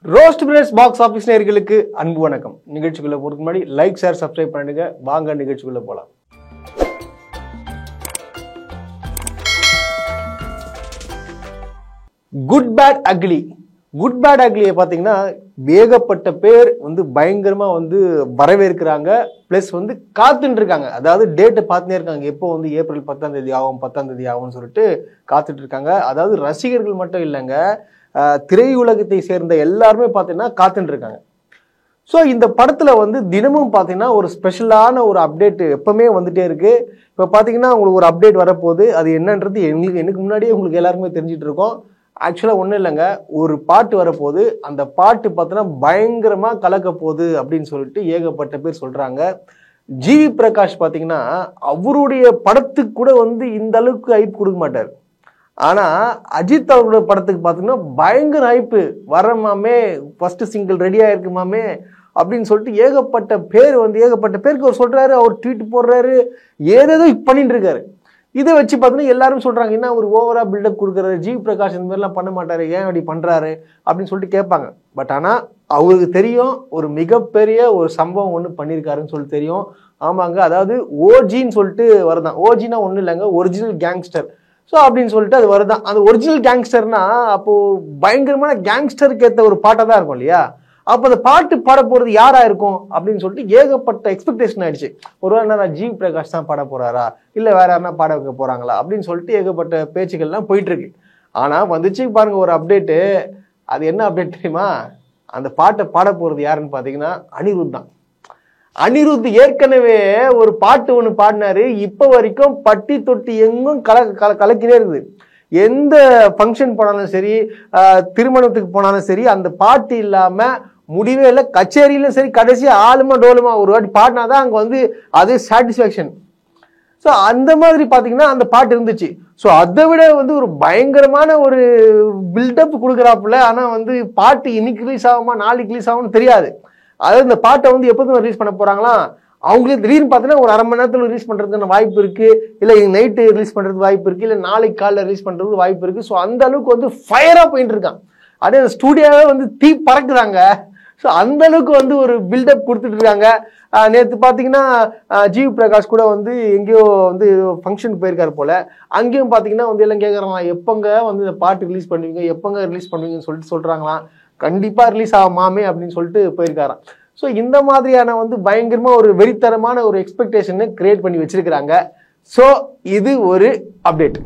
Roast brothers box office நேயர்களுக்கு அன்பு வணக்கம். நிகழ்ச்சிக்குள்ள போறதுக்கு முன்னாடி லைக், ஷேர், சப்ஸ்கிரைப் பண்ணுங்க. வாங்க நிகழ்ச்சிக்குள்ள போலாம். Good bad ugly. Good bad அக்லியை பார்த்தீங்கன்னா வேகப்பட்ட பேர் பயங்கரமா வரவேற்கிறாங்க. பிளஸ் காத்துட்டு இருக்காங்க. அதாவது டேட்டை பார்த்துனே இருக்காங்க. எப்போ ஏப்ரல் 10ஆம் தேதி ஆகும் 10ஆம் தேதி ஆகும்னு சொல்லிட்டு காத்துட்டு இருக்காங்க. அதாவது ரசிகர்கள் மட்டும் இல்லைங்க, திரையுலகத்தை சேர்ந்த எல்லாருமே பார்த்தீங்கன்னா காத்துட்டு இருக்காங்க. ஸோ இந்த படத்தில் தினமும் பார்த்தீங்கன்னா ஒரு ஸ்பெஷலான ஒரு அப்டேட் எப்பவுமே வந்துட்டே இருக்கு. இப்போ பார்த்தீங்கன்னா உங்களுக்கு ஒரு அப்டேட் வரப்போகுது. அது என்னன்றது எனக்கு முன்னாடியே உங்களுக்கு எல்லாருக்குமே தெரிஞ்சிட்டு இருக்கோம். ஆக்சுவலாக ஒன்றும் இல்லைங்க, ஒரு பாட்டு வரப்போகுது. அந்த பாட்டு பார்த்தீங்கன்னா பயங்கரமாக கலக்க போகுது அப்படின்னு சொல்லிட்டு ஏகப்பட்ட பேர் சொல்கிறாங்க. ஜிவி பிரகாஷ் பார்த்தீங்கன்னா அவருடைய படத்துக்கு கூட இந்த அளவுக்கு ஹைப் கொடுக்க மாட்டார். ஆனா அஜித் அவரோட படத்துக்கு பார்த்தீங்கன்னா பயங்கர ஹைப்பு வரமாமே, ஃபர்ஸ்ட் சிங்கிள் ரெடியா இருக்குமாமே அப்படின்னு சொல்லிட்டு ஏகப்பட்ட பேர் ஏகப்பட்ட பேருக்கு அவர் சொல்றாரு. அவர் ட்வீட் போடுறாரு, ஏதேதோ பண்ணிட்டு இருக்காரு. இதை வச்சு பார்த்தீங்கன்னா எல்லாரும் சொல்றாங்க, என்ன ஒரு ஓவரா பில்டப் கொடுக்குறாரு, ஜிவி பிரகாஷ் இந்த மாதிரிலாம் பண்ண மாட்டாரு, ஏன் அப்படி பண்றாரு அப்படின்னு சொல்லிட்டு கேட்பாங்க. பட் ஆனா அவருக்கு தெரியும் ஒரு மிகப்பெரிய ஒரு சம்பவம் ஒன்று பண்ணியிருக்காருன்னு சொல்லிட்டு தெரியும். ஆமாங்க, அதாவது ஓஜின்னு சொல்லிட்டு வருதான். ஓஜினா ஒன்றும் இல்லைங்க, ஒரிஜினல் கேங்ஸ்டர். ஸோ அப்படின்னு சொல்லிட்டு அது வருதான். அந்த ஒரிஜினல் கேங்ஸ்டர்னா அப்போ பயங்கரமான கேங்ஸ்டருக்கு ஏற்ற ஒரு பாட்டாக தான் இருக்கும் இல்லையா? அப்போ அந்த பாட்டு பாட போறது யாரா இருக்கும் அப்படின்னு சொல்லிட்டு ஏகப்பட்ட எக்ஸ்பெக்டேஷன் ஆயிடுச்சு. ஒருவேளை நான் ஜிவி பிரகாஷ் தான் பாட போறாரா, இல்லை வேற யாருன்னா பாட வைக்க போறாங்களா அப்படின்னு சொல்லிட்டு ஏகப்பட்ட பேச்சுக்கள்லாம் போயிட்டு இருக்கு. ஆனா வந்துச்சு பாருங்க ஒரு அப்டேட்டு. அது என்ன அப்டேட் தெரியுமா? அந்த பாட்டை பாட போறது யாருன்னு பார்த்தீங்கன்னா அனிருத் தான். அனிருத் ஏற்கனவே ஒரு பாட்டு ஒன்று பாடினாரு. இப்ப வரைக்கும் பட்டி தொட்டி எங்கும் கலக்கினே இருக்குது. எந்த ஃபங்க்ஷன் போனாலும் சரி, திருமணத்துக்கு போனாலும் சரி, அந்த பாட்டு இல்லாம முடிவே இல்லை. கச்சேரியிலும் சரி, கடைசி ஆளுமா டோலுமா ஒரு வாட்டி பாடினாதான் அங்க அது சாட்டிஸ்ஃபேக்ஷன். ஸோ அந்த மாதிரி பார்த்தீங்கன்னா அந்த பாட்டு இருந்துச்சு. ஸோ அதை விட ஒரு பயங்கரமான ஒரு பில்டப் கொடுக்குறாப்புல. ஆனால் பாட்டு இன்னைக்கு ரிலீஸ் ஆகுமா நாளைக்கு ரிலீஸ் ஆகும்னு தெரியாது. அதாவது இந்த பாட்டை எப்போதும் ரிலீஸ் பண்ண போறாங்களா, அவங்களே திடீர்னு பார்த்தீங்கன்னா ஒரு அரை மணி நேரத்தில் ரிலீஸ் பண்றதுக்கான வாய்ப்பு இருக்கு, இல்லை நைட்டு ரிலீஸ் பண்றதுக்கு வாய்ப்பு இருக்கு, இல்லை நாளைக்கு காலையில் ரிலீஸ் பண்றதுக்கு வாய்ப்பு இருக்கு. ஸோ அந்த அளவுக்கு ஃபயரா போயிட்டு இருக்கான். அப்படியே அந்த ஸ்டூடியோவே தீ பறக்குறாங்க. ஸோ அந்த அளவுக்கு ஒரு பில்டப் கொடுத்துட்டு இருக்காங்க. நேற்று பார்த்தீங்கன்னா ஜிவி பிரகாஷ் கூட எங்கேயோ ஃபங்க்ஷனுக்கு போயிருக்காரு போல. அங்கேயும் பார்த்தீங்கன்னா எல்லாம் கேட்குறாங்களாம், எப்பங்க இந்த பாட்டு ரிலீஸ் பண்ணுவீங்க, எப்பங்க ரிலீஸ் பண்ணுவீங்கன்னு சொல்லிட்டு சொல்றாங்களாம். கண்டிப்பா ரிலீஸ் ஆகுமாமே அப்படின்னு சொல்லிட்டு போயிருக்காராம். ஸோ இந்த மாதிரியான பயங்கரமா ஒரு வெறித்தனமான ஒரு எக்ஸ்பெக்டேஷன் கிரியேட் பண்ணி வச்சிருக்கிறாங்க. ஸோ இது ஒரு அப்டேட்.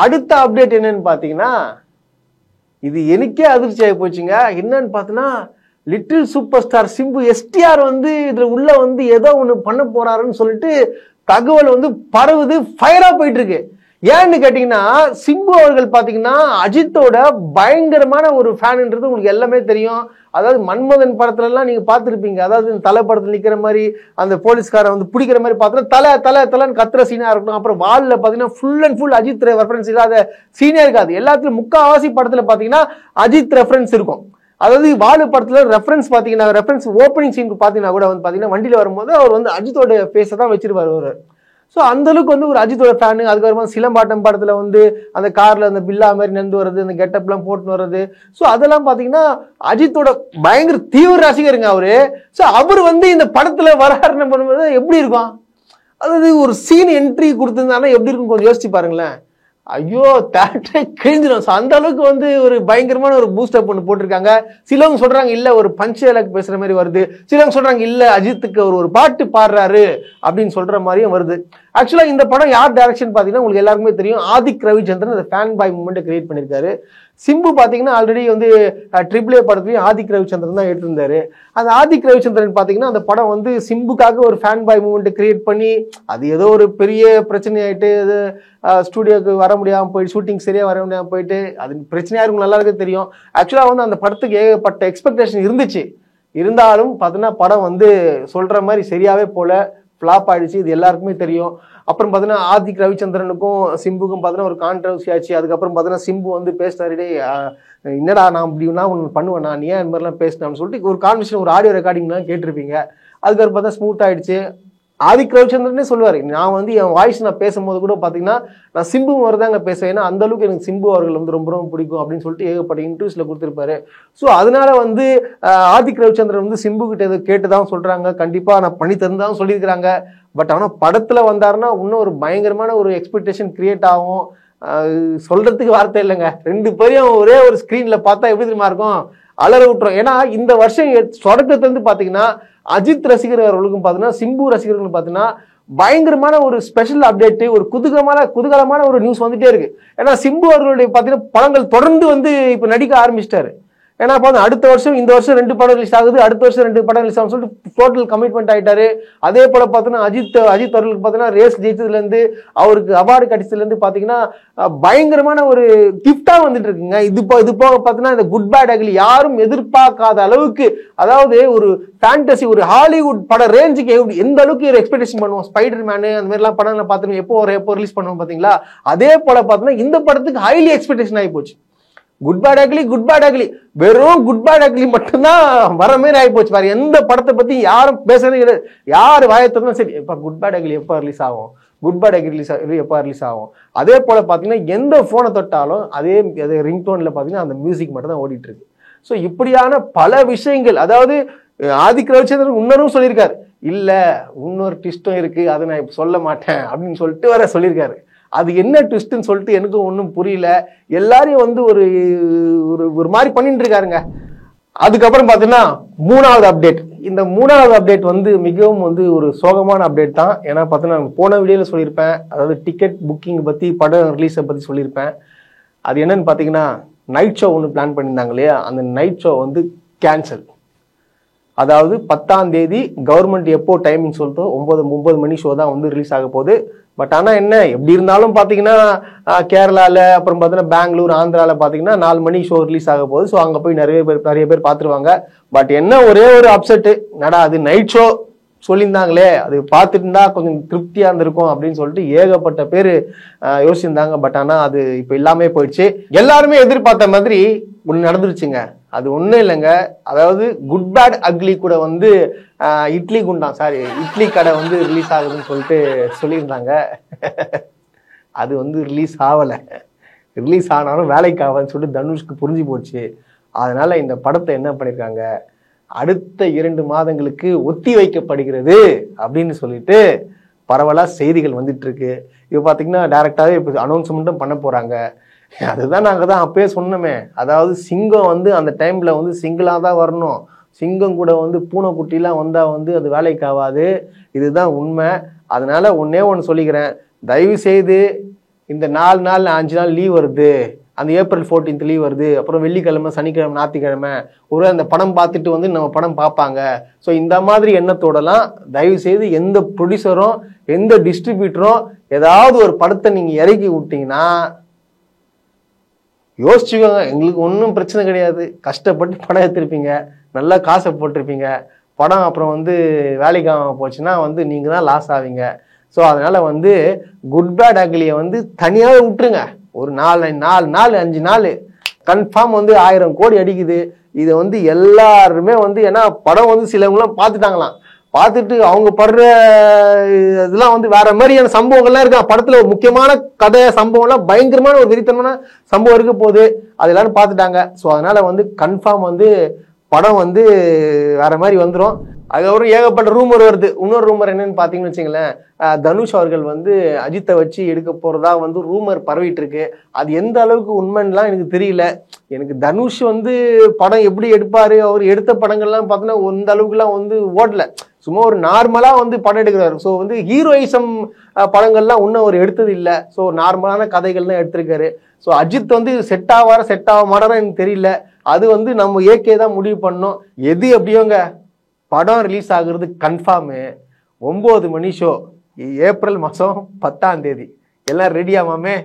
அடுத்த அப்டேட் என்னன்னு பார்த்தீங்கன்னா, இது எனக்கே அதிர்ச்சி ஆகி போச்சுங்க. என்னன்னு பார்த்தீங்கன்னா, little super star Simbu STR இதுல உள்ள ஏதோ ஒன்று பண்ண போறாருன்னு சொல்லிட்டு தகவல் பரவுது, ஃபயரா போயிட்டு இருக்கு. ஏன்னு கேட்டீங்கன்னா, சிம்பு அவர்கள் பாத்தீங்கன்னா அஜித்தோட பயங்கரமான ஒரு ஃபேன்ன்றது உங்களுக்கு எல்லாமே தெரியும். அதாவது மன்மதன் படத்துல எல்லாம் நீங்க பாத்துருப்பீங்க. அதாவது தலை படத்துல நிக்கிற மாதிரி அந்த போலீஸ்கார பிடிக்கிற மாதிரி பார்த்தோன்னா தலை தலை தலைன்னு கத்துற சீனா இருக்கட்டும். அப்புறம் வால்ல பாத்தீங்கன்னா full and full Ajith reference இல்லாத சீனே இருக்காது. எல்லாத்துலயும் முக்காவாசி படத்துல பாத்தீங்கன்னா அஜித் ரெஃபரன்ஸ் இருக்கும். அதாவது வாலு படத்துல ரெஃபரன்ஸ் பாத்தீங்கன்னா, ரெஃபரன்ஸ் ஓப்பனிங் சீனுக்கு பாத்தீங்கன்னா கூட பாத்தீங்கன்னா வண்டியில வரும்போது அவர் அஜித்தோட ஃபேஸை தான் வச்சிருப்பாரு அவரு. ஸோ அந்த அளவுக்கு ஒரு அஜித்தோட ஃபேனு. அதுக்கப்புறமா சிலம்பாட்டம் படத்துல அந்த கார்ல அந்த பில்லா மாதிரி நந்து வர்றது, அந்த கெட்டப் எல்லாம் போட்டுன்னு வர்றது. ஸோ அதெல்லாம் பாத்தீங்கன்னா அஜித்தோட பயங்கர தீவிர ரசிகருங்க அவரு. ஸோ அவர் இந்த படத்துல வராருன்னு பண்ணும்போது எப்படி இருக்கும்? அதாவது ஒரு சீன் என்ட்ரி கொடுத்திருந்தாலும் எப்படி இருக்கும் கொஞ்சம் யோசிச்சு பாருங்களேன். ஐயோ தேட்டரே கிழிஞ்சிடும். அந்த அளவுக்கு ஒரு பயங்கரமான ஒரு பூஸ்டப் ஒன்று போட்டிருக்காங்க. சிலவங்க சொல்றாங்க இல்ல ஒரு பஞ்ச் டயலாக் பேசுற மாதிரி வருது, சிலவங்க சொல்றாங்க இல்ல அஜித்துக்கு ஒரு பாட்டு பாடுறாரு அப்படின்னு சொல்ற மாதிரியும் வருது. ஆக்சுவலா இந்த படம் யார் டைரக்ஷன் பாத்தீங்கன்னா உங்களுக்கு எல்லாருக்குமே தெரியும், ஆதிக் ரவிச்சந்திரன் அந்த ஃபேன் பாய் மூமெண்ட் கிரியேட் பண்ணிருக்காரு. சிம்பு பாத்தீங்கன்னா ஆல்ரெடி ட்ரிபிள் ஏ படத்துலயும் ஆதிக் ரவிச்சந்திரன் தான் எடுத்திருந்தாரு. அந்த ஆதிக் ரவிச்சந்திரன் பாத்தீங்கன்னா அந்த படம் சிம்புக்காக ஒரு ஃபேன் பாய் மூமெண்ட் கிரியேட் பண்ணி அது ஏதோ ஒரு பெரிய பிரச்சனை ஆயிட்டு ஸ்டூடியோக்கு வர முடியாம போயிட்டு, ஷூட்டிங் சரியா வர முடியாம போயிட்டு, அது பிரச்சனையா இருக்கும் நல்லா இருக்க தெரியும். ஆக்சுவலா அந்த படத்துக்கு ஏகப்பட்ட எக்ஸ்பெக்டேஷன் இருந்துச்சு. இருந்தாலும் பார்த்தீங்கன்னா படம் சொல்ற மாதிரி சரியாவே போல, ஃபிளாப் ஆயிடுச்சு. இது எல்லாருக்குமே தெரியும். அப்புறம் பார்த்தீங்கன்னா ஆதிக் ரவிச்சந்திரனுக்கும் சிம்புக்கும் பார்த்தீங்கன்னா ஒரு கான்ட்ரவர்சி ஆச்சு. அதுக்கப்புறம் பார்த்தீங்கன்னா சிம்பு பேசினாரு, என்னடா நான் இப்படின்னா ஒன்று பண்ணுவேன், நான் ஏன் இந்த மாதிரிலாம் பேசினான்னு சொல்லிட்டு ஒரு கான்வர்சேஷன், ஒரு ஆடியோ ரெக்கார்டிங்லாம் கேட்டிருப்பீங்க. அதுக்கப்புறம் பார்த்தா ஸ்மூத் ஆயிடுச்சு. ஆதிக் ரவிச்சந்திரனே சொல்லுவாரு, நான் வந்து என் வாய்ஸ் நான் பேசும்போது கூட பாத்தீங்கன்னா நான் சிம்பு வரதாங்க பேசுவேன், ஏன்னா அந்த அளவுக்கு எனக்கு சிம்பு அவர்கள் வந்து ரொம்ப ரொம்ப பிடிக்கும் அப்படின்னு சொல்லிட்டு ஏகப்பட்ட இன்டர்வியூஸ்ல கொடுத்திருப்பாரு. ஸோ அதனால வந்து ஆதிக் ரவிச்சந்திரன் வந்து சிம்பு கிட்ட எதை கேட்டுதான் சொல்றாங்க, கண்டிப்பா நான் பண்ணி தந்துதான் சொல்லியிருக்கிறாங்க. பட் ஆனா படத்துல வந்தாருன்னா இன்னும் ஒரு பயங்கரமான ஒரு எக்ஸ்பெக்டேஷன் கிரியேட் ஆகும். சொல்றதுக்கு வார்த்தை இல்லைங்க. ரெண்டு பேரையும் ஒரே ஒரு ஸ்கிரீன்ல பார்த்தா எப்படி தெரியுமா இருக்கும், அலற விட்டுரும். ஏன்னா இந்த வருஷம் தொடக்கத்துல இருந்து பாத்தீங்கன்னா அஜித் ரசிகர்களுக்கும் பாத்தீங்கன்னா சிம்பு ரசிகர்களுக்கும் பாத்தீங்கன்னா பயங்கரமான ஒரு ஸ்பெஷல் அப்டேட், ஒரு குதூகலமான ஒரு நியூஸ் வந்துட்டே இருக்கு. ஏன்னா சிம்பு அவர்களுடைய பாத்தீங்கன்னா படங்கள் தொடர்ந்து வந்து இப்ப நடிக்க ஆரம்பிச்சிட்டாரு. ஏன்னா அடுத்த வருஷம் இந்த வருஷம் 2 படம் ரிலீஸ் ஆகுது, அடுத்த வருஷம் 2 படம் ரிலீஸ் ஆகும் சொல்லிட்டு டோட்டல் கமிட்மெண்ட் ஆயிட்டாரு. அதே போல பாத்தீங்கன்னா அஜித் அவர்களுக்கு பாத்தீங்கன்னா ரேஸ் ஜெயிச்சதுல இருந்து அவருக்கு அவார்டு கிடைச்சதுல இருந்து பாத்தீங்கன்னா பயங்கரமான ஒரு கிஃப்டா வந்துட்டு இருக்குங்க. இது போக பாத்தீங்கன்னா இந்த குட் பேட் அக்லி யாரும் எதிர்பார்க்காத அளவுக்கு, அதாவது ஒரு ஃபேண்டசி ஒரு ஹாலிவுட் பட ரேஞ்சுக்கு எந்த அளவுக்கு ஒரு எக்ஸ்பெக்டேஷன் பண்ணுவோம். ஸ்பைடர் மேனு அந்த மாதிரி எல்லாம் படங்களை பார்த்துட்டு எப்போ ரிலீஸ் பண்ணுவோம் பாத்தீங்களா, அதே போல பாத்தீங்கன்னா இந்த படத்துக்கு ஹைலி எக்ஸ்பெக்டேஷன் ஆகி போச்சு. குட் பேட் அக்லி வெறும் குட் பேட் அக்லி மட்டும்தான் வர மாதிரி ஆகி போச்சு. வேற எந்த படத்தை பத்தி யாரும் பேசுறதே கிடையாது. யார் வாயத்திலும் சரி இப்ப குட் பேட் அக்லி எப்ப ரிலீஸ் ஆகும், குட் பேட் அக்லி எப்ப ரிலீஸ் ஆகும். அதே போல பாத்தீங்கன்னா எந்த போனை தொட்டாலும் அதே ரிங்டோன்ல பாத்தீங்கன்னா அந்த மியூசிக் மட்டும் தான் ஓடிட்டு இருக்கு. ஸோ இப்படியான பல விஷயங்கள், அதாவது ஆதிக் ரவிச்சந்திரன் இன்னொரும் சொல்லியிருக்காரு, இல்ல இன்னொரு ட்விஸ்டும் இருக்கு, அதை நான் இப்ப சொல்ல மாட்டேன் அப்படின்னு சொல்லிட்டு வர சொல்லியிருக்காரு. அது என்ன ட்விஸ்ட்னு சொல்லிட்டு எனக்கும் ஒன்றும் புரியல. எல்லாரையும் வந்து ஒரு மாதிரி பண்ணிட்டு இருக்காருங்க. அதுக்கப்புறம் பார்த்தீங்கன்னா 3வது அப்டேட். இந்த 3வது அப்டேட் வந்து மிகவும் வந்து ஒரு சோகமான அப்டேட் தான். ஏன்னா பார்த்தீங்கன்னா போன வீடியோல சொல்லியிருப்பேன், அதாவது டிக்கெட் புக்கிங் பத்தி படம் ரிலீஸை பத்தி சொல்லியிருப்பேன். அது என்னன்னு பார்த்தீங்கன்னா நைட் ஷோ ஒன்று பிளான் பண்ணியிருந்தாங்க இல்லையா, அந்த நைட் ஷோ வந்து கேன்சல். அதாவது 10ஆம் தேதி கவர்மெண்ட் எப்போ டைமிங் சொல்லிட்டு 9 மணி ஷோ தான் வந்து ரிலீஸ் ஆக போகுது. பட் ஆனா என்ன எப்படி இருந்தாலும் பாத்தீங்கன்னா கேரளால அப்புறம் பாத்தீங்கன்னா பெங்களூர் ஆந்திரால பாத்தீங்கன்னா 4 மணி ஷோ ரிலீஸ் ஆக போகுது. ஸோ அங்க போய் நிறைய பேர் பாத்துருவாங்க. பட் என்ன ஒரே ஒரு அப்செட், நடா அது நைட் ஷோ சொல்லியிருந்தாங்களே, அது பார்த்துட்டு இருந்தா கொஞ்சம் திருப்தியா இருந்திருக்கும் அப்படின்னு சொல்லிட்டு ஏகப்பட்ட பேர் யோசிச்சிருந்தாங்க. பட் ஆனா அது இப்ப எல்லாமே போயிடுச்சு. எல்லாருமே எதிர்பார்த்த மாதிரி ஒண்ணு நடந்துருச்சுங்க. அது ஒண்ணும் இல்லைங்க, அதாவது குட் பேட் அக்லி கூட வந்து இட்லி கடை வந்து ரிலீஸ் ஆகுதுன்னு சொல்லிட்டு சொல்லியிருந்தாங்க. அது வந்து ரிலீஸ் ஆகலை. ரிலீஸ் ஆனாலும் வேலைக்கு ஆகாதுன்னு சொல்லிட்டு தனுஷ்க்கு புரிஞ்சு போச்சு. அதனால இந்த படத்தை என்ன பண்ணியிருக்காங்க, அடுத்த 2 மாதங்களுக்கு ஒத்தி வைக்கப்படுகிறது அப்படின்னு சொல்லிட்டு பரவலா செய்திகள் வந்துட்டு இருக்கு. இப்போ பார்த்தீங்கன்னா டைரக்டாவே இப்போ அனௌன்ஸ்மெண்ட்டும் பண்ண போறாங்க. அதுதான் நாங்கள் தான் அப்பயே சொன்னோமே, அதாவது சிங்கம் வந்து அந்த டைம்ல வந்து சிங்கிளா தான் வரணும். சிங்கம் கூட வந்து பூனைக்குட்டிலாம் வந்தா வந்து அது வேலைக்கு ஆகாது. இதுதான் உண்மை. அதனால ஒன்னே ஒன்று சொல்லிக்கிறேன், தயவு செய்து இந்த 4 நாள் 5 நாள் லீவ் வருது, அந்த ஏப்ரல் 14th லீவ் வருது, அப்புறம் வெள்ளிக்கிழமை சனிக்கிழமை ஞாயிற்றுக்கிழமை ஒரு அந்த படம் பார்த்துட்டு வந்து நம்ம படம் பார்ப்பாங்க. ஸோ இந்த மாதிரி எண்ணத்தோடலாம் தயவு செய்து எந்த ப்ரொடியூசரும் எந்த டிஸ்ட்ரிபியூட்டரும் ஏதாவது ஒரு படத்தை நீங்க இறக்கி விட்டீங்கன்னா யோசிச்சுக்கோங்க, எங்களுக்கு ஒன்றும் பிரச்சனை கிடையாது. கஷ்டப்பட்டு படம் எடுத்திருப்பீங்க, நல்லா காசை போட்டிருப்பீங்க, படம் அப்புறம் வந்து வேலைக்கு ஆகாம போச்சுன்னா வந்து நீங்க தான் லாஸ் ஆவீங்க. ஸோ அதனால வந்து குட் பேட் அக்லியை வந்து தனியாக விட்டுருங்க. ஒரு 4 நாள் 5 நாள் கன்ஃபார்ம் வந்து 1000 கோடி அடிக்குது. இதை வந்து எல்லாருமே வந்து, ஏன்னா படம் வந்து சிலவங்களாம் பார்த்துட்டாங்களாம், பார்த்துட்டு அவங்க படுற இதெல்லாம் வந்து வேற மாதிரியான சம்பவங்கள்லாம் இருக்கா படத்துல. ஒரு முக்கியமான கதை சம்பவம்லாம் பயங்கரமான ஒரு வெறித்தனமான சம்பவம் இருக்க போகுது, அது எல்லாரும் பார்த்துட்டாங்க. ஸோ அதனால வந்து கன்ஃபார்ம் வந்து படம் வந்து வேற மாதிரி வந்துடும். அதுக்கப்புறம் ஏகப்பட்ட ரூமர் வருது. இன்னொரு ரூமர் என்னன்னு பாத்தீங்கன்னு வச்சுங்களேன், தனுஷ் அவர்கள் வந்து அஜித்தை வச்சு எடுக்க போறதா வந்து ரூமர் பரவிட்டு இருக்கு. அது எந்த அளவுக்கு உண்மைன்னுலாம் எனக்கு தெரியல. எனக்கு தனுஷ் வந்து படம் எப்படி எடுப்பாரு, அவர் எடுத்த படங்கள்லாம் பார்த்தோன்னா இந்த அளவுக்குலாம் வந்து ஓடல, சும்மா ஒரு நார்மலா வந்து படம் எடுக்கிறாரு. ஸோ வந்து ஹீரோயிசம் படங்கள்லாம் இன்னும் அவர் எடுத்தது இல்லை. ஸோ நார்மலான கதைகள் தான் எடுத்திருக்காரு. ஸோ அஜித் வந்து செட் ஆக மாட்டாரா எனக்கு தெரியல. அது வந்து நம்ம ஏகே தான் முடிவு பண்ணோம். எது எப்படியோங்க படம் ரிலீஸ் ஆகுறது கன்ஃபார்மு. 9 மணி ஷோ ஏப்ரல் மாதம் 10ஆம் தேதி. எல்லாம் ரெடியாமாமே?